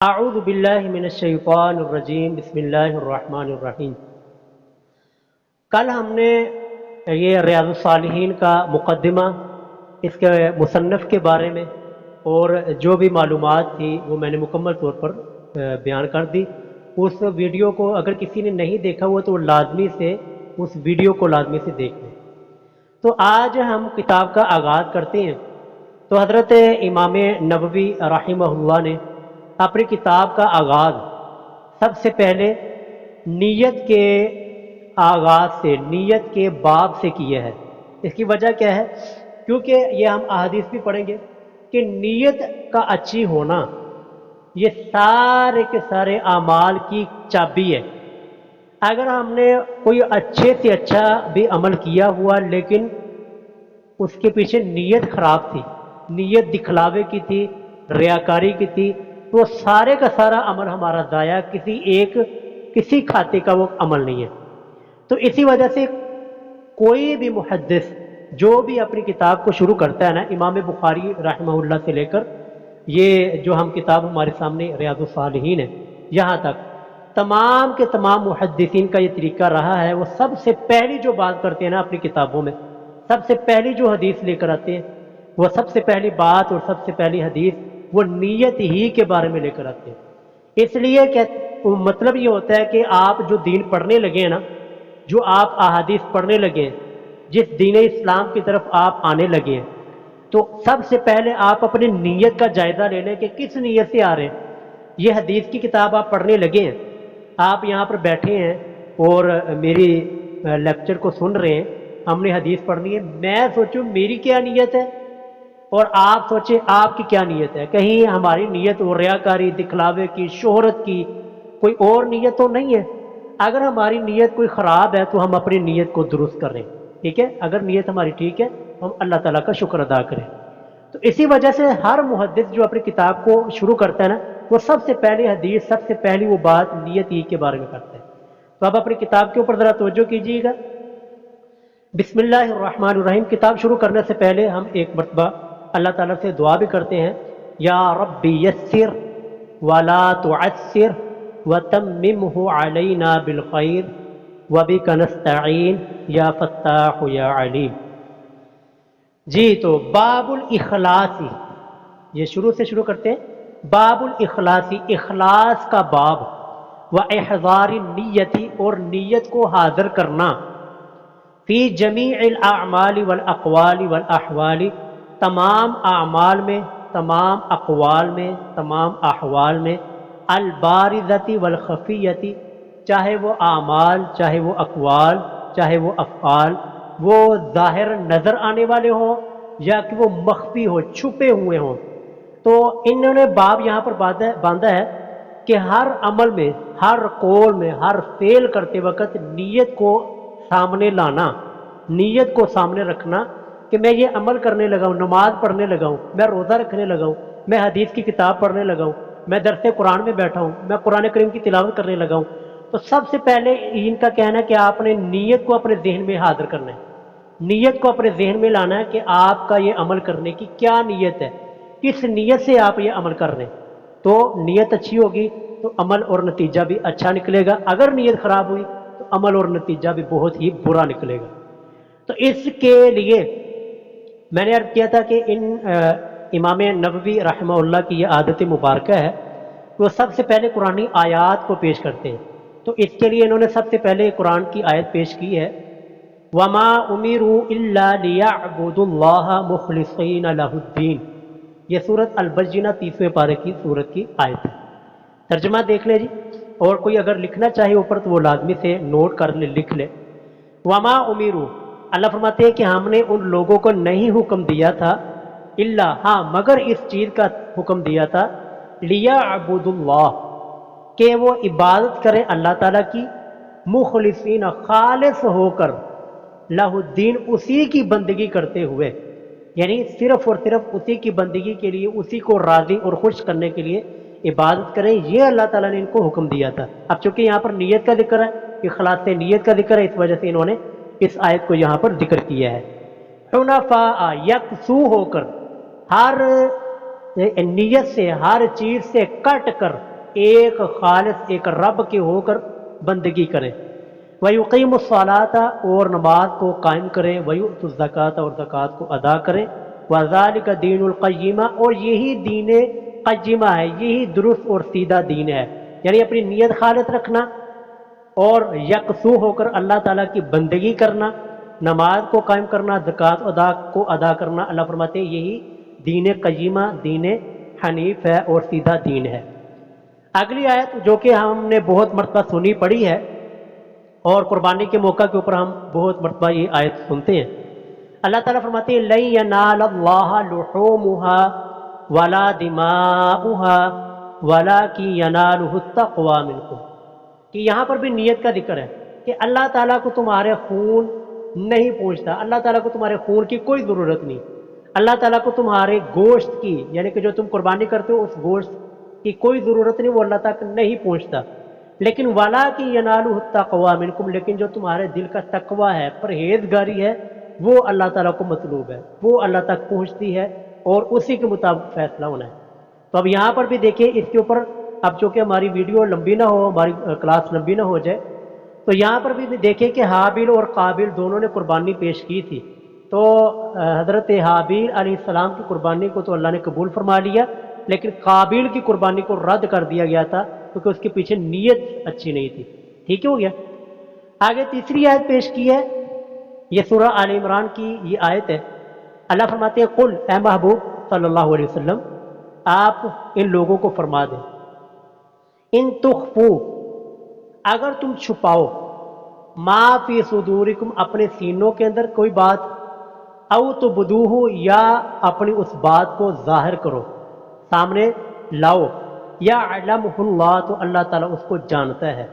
اعوذ باللہ من الشیطان الرجیم بسم اللہ الرحمن الرحیم۔ کل ہم نے یہ ریاض الصالحین کا مقدمہ، اس کے مصنف کے بارے میں اور جو بھی معلومات تھی وہ میں نے مکمل طور پر بیان کر دی۔ اس ویڈیو کو اگر کسی نے نہیں دیکھا ہوا تو وہ لازمی سے اس ویڈیو کو لازمی سے دیکھ لیں۔ تو آج ہم کتاب کا آغاز کرتے ہیں۔ تو حضرت امام نووی رحمہ اللہ نے اپنی کتاب کا آغاز سب سے پہلے نیت کے آغاز سے، نیت کے باب سے کیا ہے۔ اس کی وجہ کیا ہے؟ کیونکہ یہ ہم احادیث بھی پڑھیں گے کہ نیت کا اچھی ہونا یہ سارے کے سارے اعمال کی چابی ہے۔ اگر ہم نے کوئی اچھے سے اچھا بھی عمل کیا ہوا لیکن اس کے پیچھے نیت خراب تھی، نیت دکھلاوے کی تھی، ریاکاری کی تھی، تو سارے کا سارا عمل ہمارا ضائع، کسی کھاتے کا وہ عمل نہیں ہے۔ تو اسی وجہ سے کوئی بھی محدث جو بھی اپنی کتاب کو شروع کرتا ہے نا، امام بخاری رحمہ اللہ سے لے کر یہ جو ہم کتاب ہمارے سامنے ریاض الصالحین ہے یہاں تک، تمام کے تمام محدثین کا یہ طریقہ رہا ہے۔ وہ سب سے پہلی جو بات کرتے ہیں نا اپنی کتابوں میں، سب سے پہلی جو حدیث لے کر آتے ہیں، وہ سب سے پہلی بات اور سب سے پہلی حدیث وہ نیت ہی کے بارے میں لے کر آتے ہیں۔ اس لیے کہ مطلب یہ ہوتا ہے کہ آپ جو دین پڑھنے لگے ہیں نا، جو آپ احادیث پڑھنے لگے ہیں، جس دین اسلام کی طرف آپ آنے لگے ہیں، تو سب سے پہلے آپ اپنی نیت کا جائزہ لے لیں کہ کس نیت سے آ رہے ہیں۔ یہ حدیث کی کتاب آپ پڑھنے لگے ہیں، آپ یہاں پر بیٹھے ہیں اور میری لیکچر کو سن رہے ہیں، ہم نے حدیث پڑھنی ہے، میں سوچوں میری کیا نیت ہے اور آپ سوچیں آپ کی کیا نیت ہے۔ کہیں ہماری نیت وہ ریاکاری، دکھلاوے کی، شہرت کی، کوئی اور نیت تو نہیں ہے۔ اگر ہماری نیت کوئی خراب ہے تو ہم اپنی نیت کو درست کریں، ٹھیک ہے؟ اگر نیت ہماری ٹھیک ہے ہم اللہ تعالیٰ کا شکر ادا کریں۔ تو اسی وجہ سے ہر محدث جو اپنی کتاب کو شروع کرتا ہے نا، وہ سب سے پہلی حدیث، سب سے پہلی وہ بات نیت ہی کے بارے میں کرتا ہے۔ تو اب اپنی کتاب کے اوپر ذرا توجہ کیجیے گا۔ بسم اللہ الرحمن الرحیم۔ کتاب شروع کرنے سے پہلے ہم ایک مرتبہ اللہ تعالیٰ سے دعا بھی کرتے ہیں، یا ربی یسر ولا تعسر وتممہ علینا بالخیر وبک نستعین یا فتاح یا علیم۔ جی تو باب الاخلاصی، یہ شروع سے شروع کرتے ہیں۔ باب الاخلاصی، اخلاص کا باب، و احضار النیتی، اور نیت کو حاضر کرنا، فی جمیع الاعمال والاقوال والاحوال، تمام اعمال میں، تمام اقوال میں، تمام احوال میں، البارزتی والخفیتی، چاہے وہ اعمال، چاہے وہ اقوال، چاہے وہ افعال، وہ ظاہر نظر آنے والے ہوں یا کہ وہ مخفی ہو، چھپے ہوئے ہوں۔ تو انہوں نے باب یہاں پر باندھا ہے کہ ہر عمل میں، ہر قول میں، ہر فعل کرتے وقت نیت کو سامنے لانا، نیت کو سامنے رکھنا کہ میں یہ عمل کرنے لگا ہوں، نماز پڑھنے لگا ہوں، میں روزہ رکھنے لگا ہوں، میں حدیث کی کتاب پڑھنے لگا ہوں، میں درس قرآن میں بیٹھا ہوں، میں قرآن کریم کی تلاوت کرنے لگا ہوں۔ تو سب سے پہلے ان کا کہنا ہے کہ آپ نے نیت کو اپنے ذہن میں حاضر کرنا ہے، نیت کو اپنے ذہن میں لانا ہے کہ آپ کا یہ عمل کرنے کی کیا نیت ہے، کس نیت سے آپ یہ عمل کر رہے ہیں۔ تو نیت اچھی ہوگی تو عمل اور نتیجہ بھی اچھا نکلے گا، اگر نیت خراب ہوئی تو عمل اور نتیجہ بھی بہت ہی برا نکلے گا۔ تو اس کے لیے میں نے عرض کیا تھا کہ امام نووی رحمہ اللہ کی یہ عادت مبارکہ ہے، وہ سب سے پہلے قرآنی آیات کو پیش کرتے ہیں۔ تو اس کے لیے انہوں نے سب سے پہلے قرآن کی آیت پیش کی ہے، وَمَا أُمِرُوا إِلَّا لِيَعْبُدُوا اللَّهَ مُخْلِصِينَ لَهُ الدِّينَ۔ یہ سورۃ البجینہ 30ویں پارے کی سورت کی آیت ہے۔ ترجمہ دیکھ لیں جی، اور کوئی اگر لکھنا چاہے اوپر تو وہ لازمی سے نوٹ کر لے، لکھ لے۔ وَمَا أُمِرُوا، اللہ فرماتے ہیں کہ ہم نے ان لوگوں کو نہیں حکم دیا تھا، اللہ، ہاں مگر اس چیز کا حکم دیا تھا، لِيَعْبُدُوا اللَّهَ، کہ وہ عبادت کریں اللہ تعالیٰ کی، مخلصین، خالص ہو کر، لہ الدین، اسی کی بندگی کرتے ہوئے، یعنی صرف اور صرف اسی کی بندگی کے لیے، اسی کو راضی اور خوش کرنے کے لیے عبادت کریں، یہ اللہ تعالیٰ نے ان کو حکم دیا تھا۔ اب چونکہ یہاں پر نیت کا ذکر ہے، اخلاص سے نیت کا ذکر ہے، اس وجہ سے انہوں نے اس آیت کو یہاں پر ذکر کیا ہے۔ حنفاء، یکسو ہو کر، ہر نیت سے، ہر چیز سے کٹ کر، ایک خالص ایک رب کے ہو کر بندگی کریں، وَيُقِيمُ الصَّلَاةَ اور نماز کو قائم کریں، وَيُؤْتُ الزَّكَاةَ اور زکوٰۃ کو ادا کریں، وَذَلِكَ دِينُ الْقَيِّمَةِ اور یہی دین قیمہ ہے، یہی درست اور سیدھا دین ہے، یعنی اپنی نیت خالص رکھنا اور یکسو ہو کر اللہ تعالیٰ کی بندگی کرنا، نماز کو قائم کرنا، زکوٰۃ کو ادا کرنا۔ اللہ فرماتے ہیں یہی دین قیمہ، دین حنیف ہے اور سیدھا دین ہے۔ اگلی آیت جو کہ ہم نے بہت مرتبہ سنی پڑھی ہے اور قربانی کے موقع کے اوپر ہم بہت مرتبہ یہ آیت سنتے ہیں، اللہ تعالیٰ فرماتے ہیں لَن يَنَالَ اللَّهَ لُحُومُهَا وَلَا دِمَاؤُهَا وَلَكِن يَنَالُهُ التَّقْوَىٰ مِنكُمْ، کہ یہاں پر بھی نیت کا ذکر ہے کہ اللہ تعالیٰ کو تمہارے خون نہیں پہنچتا، اللہ تعالیٰ کو تمہارے خون کی کوئی ضرورت نہیں، اللہ تعالیٰ کو تمہارے گوشت کی یعنی کہ جو تم قربانی کرتے ہو اس گوشت کی کوئی ضرورت نہیں، وہ اللہ تک نہیں پہنچتا، لیکن وَلَٰكِن يَنَالُهُ التَّقْوَىٰ مِنكُمْ، لیکن جو تمہارے دل کا تقویٰ ہے، پرہیزگاری ہے، وہ اللہ تعالیٰ کو مطلوب ہے، وہ اللہ تک پہنچتی ہے اور اسی کے مطابق فیصلہ ہونا ہے۔ تو اب یہاں پر بھی دیکھیں اس کے اوپر، اب چونکہ ہماری ویڈیو لمبی نہ ہو، ہماری کلاس لمبی نہ ہو جائے، تو یہاں پر بھی دیکھیں کہ حابیل اور قابیل دونوں نے قربانی پیش کی تھی، تو حضرت حابیل علیہ السلام کی قربانی کو تو اللہ نے قبول فرما لیا، لیکن قابیل کی قربانی کو رد کر دیا گیا تھا کیونکہ اس کے پیچھے نیت اچھی نہیں تھی۔ ٹھیک ہو گیا؟ آگے تیسری آیت پیش کی ہے، یہ سورہ آل عمران کی یہ آیت ہے۔ اللہ فرماتے ہیں قل، اے محبوب صلی اللہ علیہ وسلم آپ ان لوگوں کو فرما دیں، ان تخفو اگر تم چھپاؤ، ما فی صدورکم اپنے سینوں کے اندر کوئی بات، او تبدوہ یا اپنی اس بات کو ظاہر کرو، سامنے لاؤ، یا علمہ اللہ تو اللہ تعالیٰ اس کو جانتا ہے۔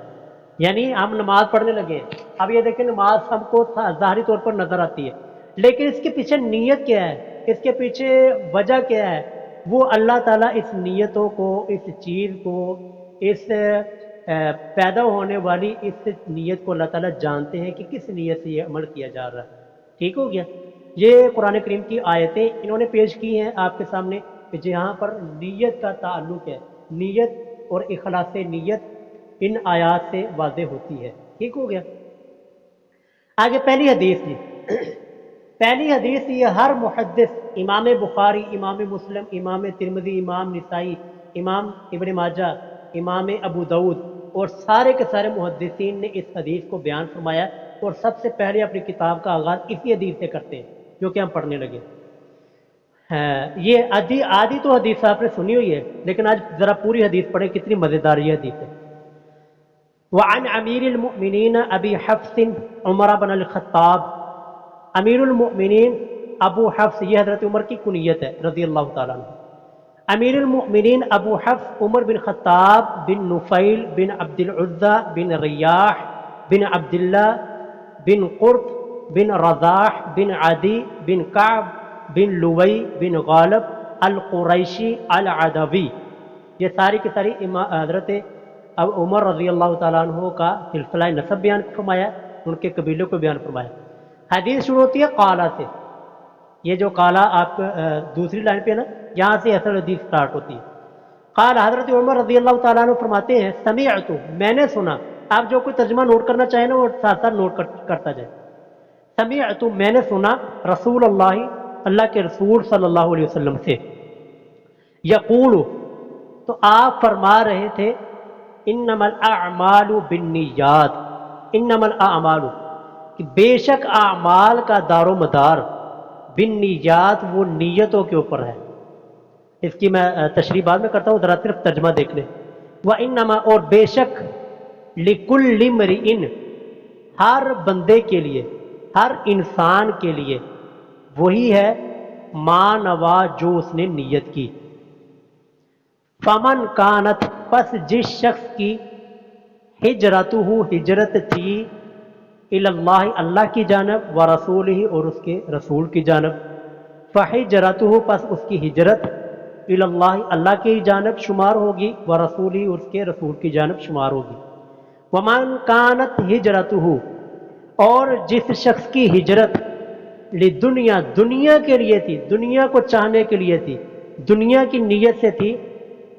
یعنی ہم نماز پڑھنے لگے ہیں، اب یہ دیکھیں نماز ہم کو ظاہری طور پر نظر آتی ہے، لیکن اس کے پیچھے نیت کیا ہے، اس کے پیچھے وجہ کیا ہے، وہ اللہ تعالیٰ اس نیتوں کو، اس چیز کو، اس پیدا ہونے والی اس نیت کو اللہ تعالیٰ جانتے ہیں کہ کس نیت سے یہ عمل کیا جا رہا ہے۔ ٹھیک ہو گیا؟ یہ قرآن کریم کی آیتیں انہوں نے پیش کی ہیں آپ کے سامنے کہ جہاں پر نیت کا تعلق ہے، نیت اور اخلاص نیت ان آیات سے واضح ہوتی ہے۔ ٹھیک ہو گیا؟ آگے پہلی حدیث جی، پہلی حدیث یہ ہر محدث، امام بخاری، امام مسلم، امام ترمذی، امام نسائی، امام ابن ماجہ، امام ابو داؤد اور سارے کے سارے محدثین نے اس حدیث کو بیان فرمایا، اور سب سے پہلے اپنی کتاب کا آغاز اسی حدیث سے کرتے ہیں جو کہ ہم پڑھنے لگے۔ یہ آدھی تو حدیث آپ نے سنی ہوئی ہے، لیکن آج ذرا پوری حدیث پڑھیں، کتنی مزیدار یہ حدیث ہے۔ وعن امیر المؤمنین ابی حفص عمر بن الخطاب، امیر المؤمنین ابو حفص یہ حضرت عمر کی کنیت ہے رضی اللہ تعالیٰ عنہ۔ امیر المؤمنین ابو حفص عمر بن خطاب بن نفیل بن عبد العزہ بن ریاح بن عبداللہ بن قرط بن رضاح بن عدی بن کعب بن لوی بن غالب القریشی العدوی، یہ ساری کی ساری حضرت عمر رضی اللہ تعالیٰ عنہ کا سلسلہ نسب بیان فرمایا، ان کے قبیلوں کو بیان فرمایا۔ حدیث شروع ہوتی ہے قالا سے، یہ جو قالا آپ دوسری لائن پہ ہے نا، یہاں سے اصل حدیث سٹارٹ ہوتی ہے۔ قال حضرت عمر رضی اللہ تعالیٰ عنہ فرماتے ہیں سمعت، میں نے سنا، آپ جو کوئی ترجمہ نوٹ کرنا چاہیں نا وہ ساتھ ساتھ نوٹ کرتا جائے۔ سمعت میں نے سنا رسول اللہ، اللہ کے رسول صلی اللہ علیہ وسلم سے، یقول تو آپ فرما رہے تھے انما الاعمال بالنیات، انما الاعمال کہ بے شک اعمال کا دار و مدار بالنیات وہ نیتوں کے اوپر ہے۔ اس کی میں تشریح بعد میں کرتا ہوں، ذرا صرف ترجمہ دیکھ لیں۔ وانما اور بے شک لکل امرئ ہر بندے کے لیے، ہر انسان کے لیے وہی ہے ما نوا جو اس نے نیت کی۔ فمن کانت پس جس شخص کی ہجرتہ ہجرت تھی اللہ اللہ کی جانب ورسولہ اور اس کے رسول کی جانب، فہجرتہ پس اس کی ہجرت اللہ اللہ کی جانب شمار ہوگی، ورسولہ اس کے رسول کی جانب شمار ہوگی۔ ومن کانت ہجرتہ اور جس شخص کی ہجرت لدنیا دنیا کے لیے تھی، دنیا کو چاہنے کے لیے تھی، دنیا کی نیت سے تھی،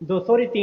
3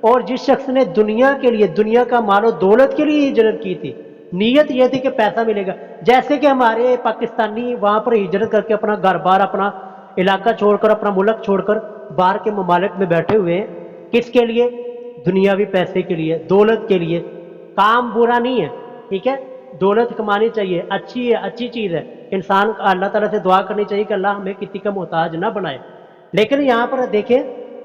اور جس شخص نے دنیا کے لیے، دنیا کا مال و دولت کے لیے ہجرت کی تھی، نیت یہ تھی کہ پیسہ ملے گا، جیسے کہ ہمارے پاکستانی وہاں پر ہجرت کر کے اپنا گھر بار، اپنا علاقہ چھوڑ کر، اپنا ملک چھوڑ کر باہر کے ممالک میں بیٹھے ہوئے ہیں، کس کے لیے؟ دنیاوی پیسے کے لیے، دولت کے لیے۔ کام برا نہیں ہے، ٹھیک ہے، دولت کمانی چاہیے، اچھی ہے، اچھی چیز ہے، انسان کو اللہ تعالیٰ سے دعا کرنی چاہیے کہ اللہ ہمیں کسی کا محتاج نہ بنائے۔ لیکن یہاں پر دیکھیں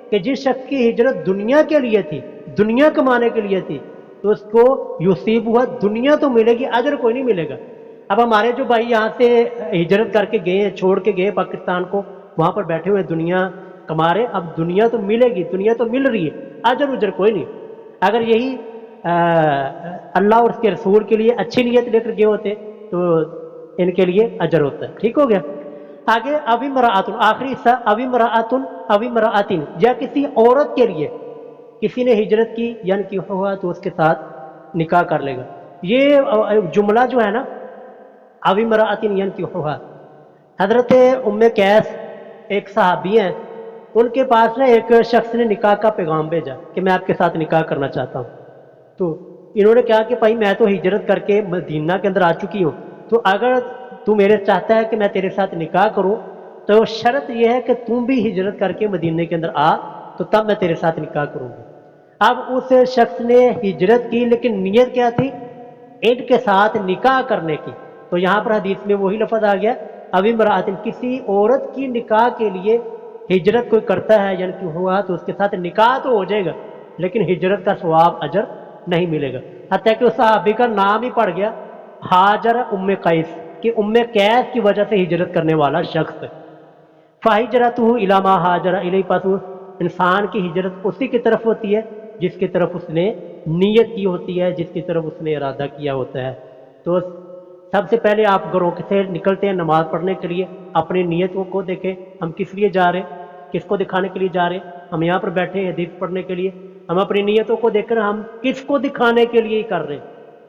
کہ جس شخص کی ہجرت دنیا کے لیے تھی، دنیا کمانے کے لیے تھی، تو اس کو یصیب ہوا، دنیا تو ملے گی، اجر کوئی نہیں ملے گا۔ اب ہمارے جو بھائی یہاں سے ہجرت کر کے گئے، چھوڑ کے گئے پاکستان کو، وہاں پر بیٹھے ہوئے دنیا کما رہے، اب دنیا تو ملے گی، دنیا تو مل رہی ہے، اجر اجر کوئی نہیں۔ اگر یہی اللہ اور اس کے رسول کے لیے اچھی نیت لے کر گئے ہوتے تو ان کے لیے اجر ہوتا ہے۔ ٹھیک ہو گیا؟ آگے اوی مراۃن، آخری حصہ، اوی مراۃن اوی مراۃن، یا کسی عورت کے لیے کسی نے ہجرت کی یعنی کہ ہوا تو اس کے ساتھ نکاح کر لے گا۔ یہ جملہ جو ہے نا، اوی مراۃن یعنی کہ ہوا، حضرت ام قیس ایک صحابی ہیں، ان کے پاس نا ایک شخص نے نکاح کا پیغام بھیجا کہ میں آپ کے ساتھ نکاح کرنا چاہتا ہوں۔ تو انہوں نے کہا کہ بھائی میں تو ہجرت کر کے مدینہ کے اندر آ چکی ہوں، تو اگر تو میرے چاہتا ہے کہ میں تیرے ساتھ نکاح کروں تو شرط یہ ہے کہ تم بھی ہجرت کر کے مدینہ کے اندر آ، تو تب میں تیرے ساتھ نکاح کروں گی۔ اب اس شخص نے ہجرت کی، لیکن نیت کیا تھی؟ ان کے ساتھ نکاح کرنے کی۔ تو یہاں پر حدیث میں وہی لفظ آ گیا، ابھی امرأۃ، کسی عورت کی نکاح کے لیے ہجرت کوئی کرتا ہے یعنی کہ ہوا تو اس کے ساتھ نکاح تو ہو جائے گا، لیکن ہجرت کا ثواب اجر نہیں ملے گا۔ حتیٰ کہ اس صحابی کا نام ہی پڑ گیا ہاجر ام قیس، کہ ام قیس کی وجہ سے ہجرت کرنے والا شخص۔ فہجرتہ الی ما ہاجر الیہ، پس انسان کی ہجرت اسی کی طرف ہوتی ہے جس کی طرف اس نے نیت کی ہوتی ہے، جس کی طرف اس نے ارادہ کیا ہوتا ہے۔ تو سب سے پہلے آپ گھروں سے نکلتے ہیں نماز پڑھنے کے لیے، اپنی نیتوں کو دیکھیں، ہم کس لیے جا رہے ہیں، کس کو دکھانے کے لیے جا رہے ہیں۔ ہم یہاں پر بیٹھے ہیں حدیث پڑھنے کے لیے، ہم اپنی نیتوں کو دیکھ کر ہم کس کو دکھانے کے لیے ہی کر رہے ہیں،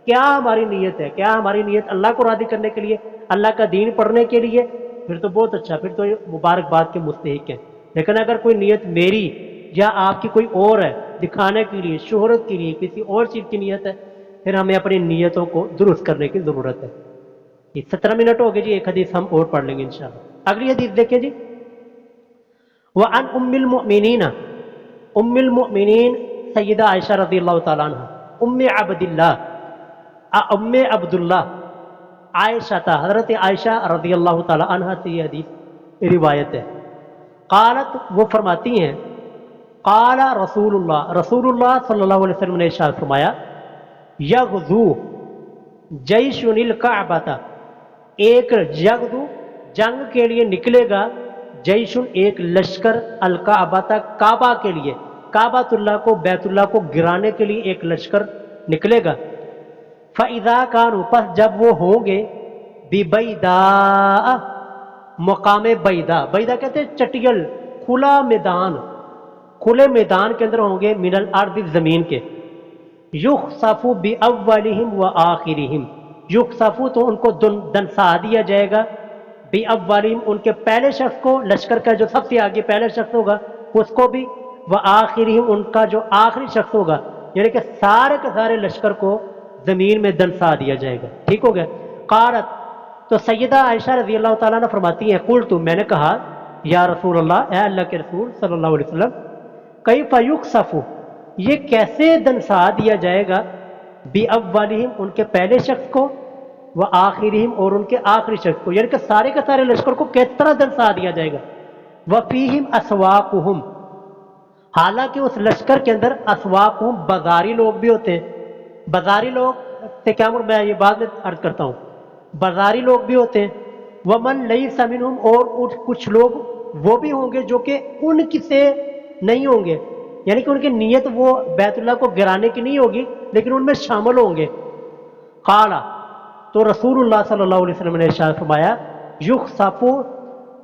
کیا ہماری نیت ہے؟ کیا ہماری نیت اللہ کو راضی کرنے کے لیے، اللہ کا دین پڑھنے کے لیے؟ پھر تو بہت اچھا، پھر تو مبارکباد کے مستحق ہیں۔ لیکن اگر کوئی نیت میری یا آپ کی کوئی اور ہے، دکھانے کے لیے، شہرت کے لیے، کسی اور چیز کی نیت ہے، پھر ہمیں اپنی نیتوں کو درست کرنے کی ضرورت ہے۔ یہ 17 منٹ ہو گئے جی، ایک حدیث ہم اور پڑھ لیں گے انشاءاللہ۔ اگلی حدیث دیکھیں جی، وعن ام المؤمنین، ام المؤمنین سیدہ عائشہ رضی اللہ تعالیٰ عنہ، ام عبداللہ عائشہ تھا، حضرت عائشہ رضی اللہ تعالیٰ عنہ سے یہ حدیث روایت ہے۔ قالت، وہ فرماتی ہیں، قال رسول اللہ، رسول اللہ صلی اللہ علیہ وسلم نے ارشاد فرمایا، یغزو جیش الکعبۃ، ایک یغزو جنگ کے لیے نکلے گا، جیش ایک لشکر، الکعبۃ کعبہ کے لیے، کعبۃ اللہ کو، بیت اللہ کو گرانے کے لیے ایک لشکر نکلے گا۔ فَإِذَا كَانُوا، پس جب وہ ہوں گے، بِبَيْدَاء، مقام بیدا، بیدا کہتے ہیں چٹیل، کھلا میدان، کھلے میدان کے اندر ہوں گے، من الارض، زمین کے، یخسف باولہم وآخرہم، یخسف تو ان کو دنسا دیا جائے گا، باولہم ان کے پہلے شخص کو، لشکر کا جو سب سے آگے پہلے شخص ہوگا اس کو بھی، وآخرہم ان کا جو آخری شخص ہوگا، یعنی کہ سارے کے سارے لشکر کو زمین میں دنسا دیا جائے گا۔ ٹھیک ہو گیا؟ قالت، تو سیدہ عائشہ رضی اللہ تعالیٰ عنہ فرماتی ہیں، قلت، میں نے کہا، یا رسول اللہ، اے اللہ کے رسول صلی اللہ علیہ وسلم، کیف یخسف، یہ کیسے دنسا دیا جائے گا، باولہم ان کے پہلے شخص کو، وآخرہم اور ان کے آخری شخص کو، یعنی کہ سارے کے سارے لشکر کو کس طرح دنسا دیا جائے گا، وفیہم اسواقہم، حالانکہ اس لشکر کے اندر اسواقہم بازاری لوگ بھی ہوتے ہیں۔ بازاری لوگ سے کیا مراد، میں یہ بعد میں عرض کرتا ہوں، بازاری لوگ بھی ہوتے ہیں، ومن لیس منہم، اور کچھ لوگ وہ بھی ہوں گے جو کہ ان کی سے نہیں ہوں گے، یعنی کہ ان کی نیت وہ بیت اللہ کو گرانے کی نہیں ہوگی لیکن ان میں شامل ہوں گے۔ قال، تو رسول اللہ صلی اللہ علیہ وسلم نے ارشاد فرمایا، یخسف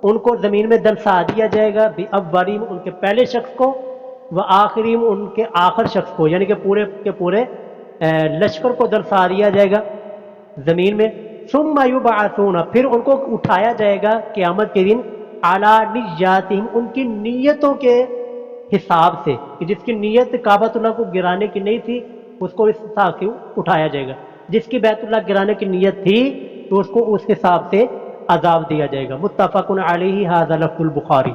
ان کو زمین میں دنسا دیا جائے گا، باولہم ان کے پہلے شخص کو، وآخرہم ان کے آخر شخص کو، یعنی کہ پورے کے پورے لشکر کو دنسا دیا جائے گا زمین میں۔ ثم یبعثون، پھر ان کو اٹھایا جائے گا قیامت کے دن، علی نیاتہم ان کی نیتوں کے حساب سے کہ جس کی نیت کعبۃ اللہ کو گرانے کی نہیں تھی اس کو اس حساب سے اٹھایا جائے گا، جس کی بیت اللہ گرانے کی نیت تھی تو اس کو اس حساب سے عذاب دیا جائے گا۔ متفق علیہ ھذا لفظ البخاری،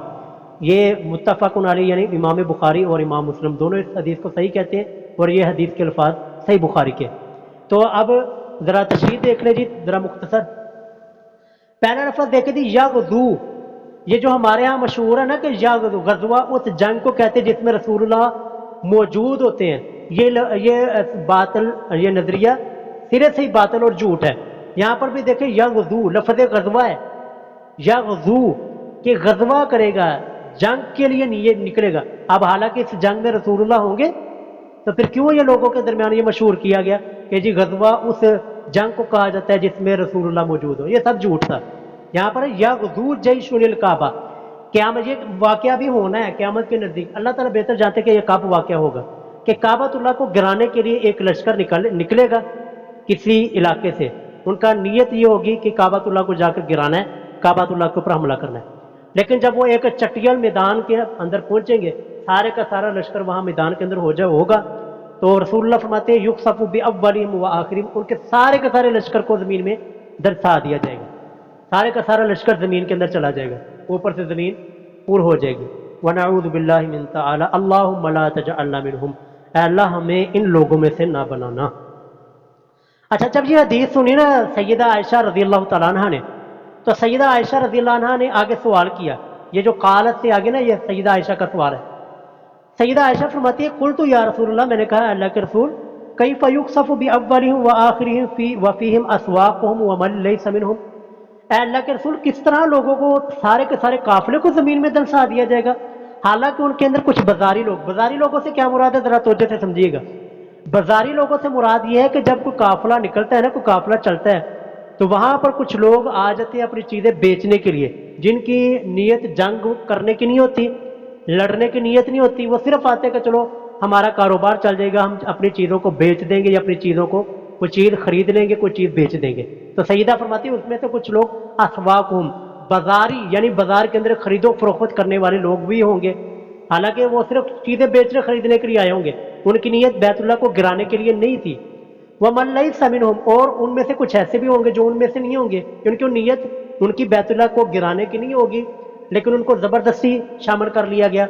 یہ متفق علیہ یعنی امام بخاری اور امام مسلم دونوں اس حدیث کو صحیح کہتے ہیں اور یہ حدیث کے الفاظ صحیح بخاری کے۔ تو اب ذرا تشریح دیکھ لیں جی ذرا مختصر۔ پہلا لفظ دیکھیں جی یغزو، یہ جو ہمارے ہاں مشہور ہے نا کہ یغزو، غزوہ اس جنگ کو کہتے ہیں جس میں رسول اللہ موجود ہوتے ہیں۔ یہ باطل، یہ نظریہ سرے سے ہی باطل اور جھوٹ ہے۔ یہاں پر بھی دیکھیں یغزو لفظ غزوہ ہے، یغزو کہ غزوہ کرے گا، جنگ کے لیے نکلے گا۔ اب حالانکہ اس جنگ میں رسول اللہ ہوں گے تو پھر کیوں یہ لوگوں کے درمیان یہ مشہور کیا گیا کہ جی غزوہ اس جنگ کو کہا جاتا ہے جس میں رسول اللہ موجود ہو؟ یہ سب جھوٹ تھا۔ یہاں پر یغزو جیش الکعبہ، قیامت یہ واقعہ بھی ہونا ہے قیامت کے نزدیک۔ اللہ تعالیٰ بہتر جانتے کہ یہ کب واقعہ ہوگا کہ کعبۃ اللہ کو گرانے کے لیے ایک لشکر نکلے گا کسی علاقے سے۔ ان کا نیت یہ ہوگی کہ کعبۃ اللہ کو جا کر گرانا ہے، کعبۃ اللہ کے اوپر حملہ کرنا ہے۔ لیکن جب وہ ایک چٹیل میدان کے اندر پہنچیں گے، سارے کا سارا لشکر وہاں میدان کے اندر ہوگا تو رسول اللہ فرماتے ہیں یخسف باولہم وآخرہم، ان کے سارے کے سارے لشکر کو زمین میں دنسا دیا جائے گا، سارے کا سارا لشکر زمین کے اندر چلا جائے گا، اوپر سے زمین پور ہو جائے گی۔ ونعوذ باللہ من تعالی اللہم لا تجعلنا منہم، اے اللہ ہمیں ان لوگوں میں سے نہ بنانا۔ اچھا جب یہ حدیث سنی نا سیدہ عائشہ رضی اللہ تعالیٰ عنہ نے، تو سیدہ عائشہ رضی اللہ عنہ نے آگے سوال کیا، یہ جو قالت سے آگے نا یہ سیدہ عائشہ کا سوال ہے۔ سیدہ عائشہ فرماتی ہے قلت یا رسول اللہ، میں نے کہا اللہ کے رسول، کیف یخسف باولہم وآخرہم وفیہم اسواقہم ومن لیس منہم، اے اللہ کے رسول کس طرح لوگوں کو سارے کے سارے قافلے کو زمین میں دنسا دیا جائے گا حالانکہ ان کے اندر کچھ بازاری لوگ، بازاری لوگوں سے کیا مراد ہے ذرا توجہ سے سمجھیے گا۔ بازاری لوگوں سے مراد یہ ہے کہ جب کوئی قافلہ نکلتا ہے نا، کوئی قافلہ چلتا ہے تو وہاں پر کچھ لوگ آ جاتے ہیں اپنی چیزیں بیچنے کے لیے، جن کی نیت جنگ کرنے کی نہیں ہوتی، لڑنے کی نیت نہیں ہوتی، وہ صرف آتے کہ چلو ہمارا کاروبار چل جائے گا، ہم اپنی چیزوں کو بیچ دیں گے یا اپنی چیزوں کو کوئی چیز خرید لیں گے، کوئی چیز بیچ دیں گے۔ تو سیدہ فرماتی اس میں سے کچھ لوگ اسواقہم، بازاری یعنی بازار کے اندر خرید و فروخت کرنے والے لوگ بھی ہوں گے، حالانکہ وہ صرف چیزیں بیچنے خریدنے کے لیے آئے ہوں گے، ان کی نیت بیت اللہ کو گرانے کے لیے نہیں تھی۔ وَمَن لَيْسَ مِنْهُمْ، اور ان میں سے کچھ ایسے بھی ہوں گے جو ان میں سے نہیں ہوں گے، کیونکہ نیت ان کی بیت اللہ کو گرانے کی نہیں ہوگی لیکن ان کو زبردستی شامل کر لیا گیا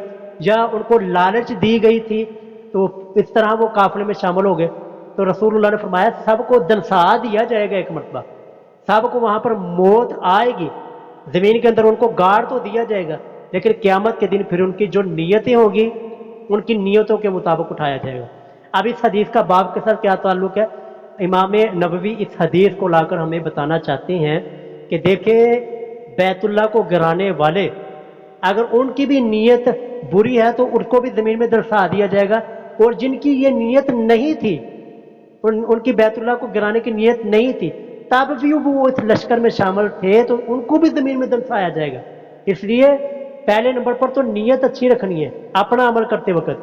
یا ان کو لالچ دی گئی تھی تو اس طرح وہ قافلے میں شامل ہو گئے۔ تو رسول اللہ نے فرمایا سب کو دنسا دیا جائے گا ایک مرتبہ، سب کو وہاں پر موت آئے گی، زمین کے اندر ان کو گاڑ تو دیا جائے گا لیکن قیامت کے دن پھر ان کی جو نیتیں ہوں گی ان کی نیتوں کے مطابق اٹھایا جائے گا۔ اب اس حدیث کا باب کے ساتھ کیا تعلق ہے؟ امام نبوی اس حدیث کو لا کر ہمیں بتانا چاہتے ہیں کہ دیکھیں بیت اللہ کو گرانے والے اگر ان کی بھی نیت بری ہے تو ان کو بھی زمین میں دنسا دیا جائے گا، اور جن کی یہ نیت نہیں تھی، ان کی بیت اللہ کو گرانے کی نیت نہیں تھی تب بھی وہ اس لشکر میں شامل تھے تو ان کو بھی زمین میں دنسایا جائے گا۔ اس لیے پہلے نمبر پر تو نیت اچھی رکھنی ہے اپنا عمل کرتے وقت،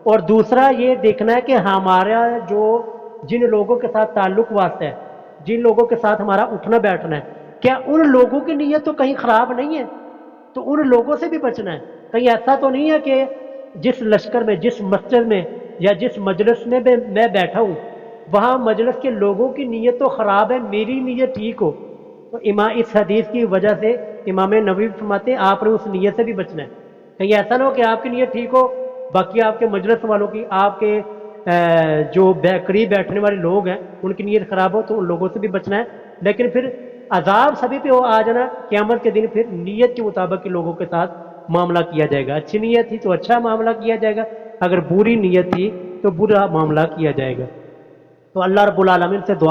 اور دوسرا یہ دیکھنا ہے کہ ہمارا جو جن لوگوں کے ساتھ تعلق واسطہ ہے، جن لوگوں کے ساتھ ہمارا اٹھنا بیٹھنا ہے، کیا ان لوگوں کی نیت تو کہیں خراب نہیں ہے؟ تو ان لوگوں سے بھی بچنا ہے۔ کہیں ایسا تو نہیں ہے کہ جس لشکر میں، جس مسجد میں یا جس مجلس میں میں بیٹھا ہوں وہاں مجلس کے لوگوں کی نیت تو خراب ہے، میری نیت ٹھیک ہو۔ تو اس حدیث کی وجہ سے امام نبوی فرماتے ہیں آپ نے اس نیت سے بھی بچنا ہے۔ کہیں ایسا نہ ہو کہ آپ کی نیت ٹھیک ہو، باقی آپ کے مجلس والوں کی، آپ کے جو قریب بیٹھنے والے لوگ ہیں ان کی نیت خراب ہو تو ان لوگوں سے بھی بچنا ہے۔ لیکن پھر عذاب سبھی پہ آ جانا قیامت کے دن، پھر نیت کے مطابق لوگوں کے ساتھ معاملہ کیا جائے گا۔ اچھی نیت تھی تو اچھا معاملہ کیا جائے گا، اگر بری نیت تھی تو برا معاملہ کیا جائے گا۔ تو اللہ رب العالمین سے دعا